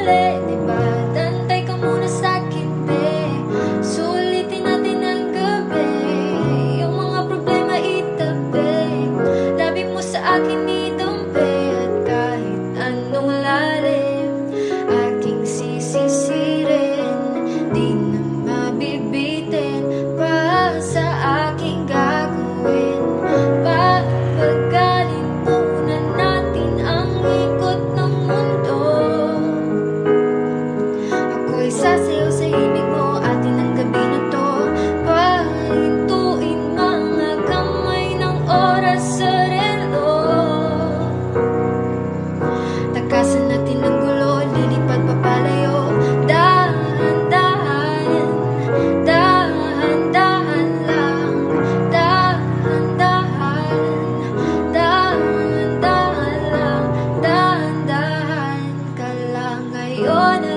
mali, diba? Tantay ka muna sa'kin, be. Sulitin natin ang gabi, yung mga problema itabi. Labi mo sa akin idumbe, at kahit anong lalim aking sisisirin, di na mabibitin pa sa aking gagawin. Papagalin muna natin ang ikot ng mundo. Ako'y sasayaw sa himig mo, atin ang gabi na to. Pahintuin mga kamay ng oras sa relo. Takasan natin ang gulo, lilipad papalayo. Dahan-dahan, dahan-dahan lang. Dahan-dahan, dahan-dahan lang. Dahan-dahan ka lang ngayon.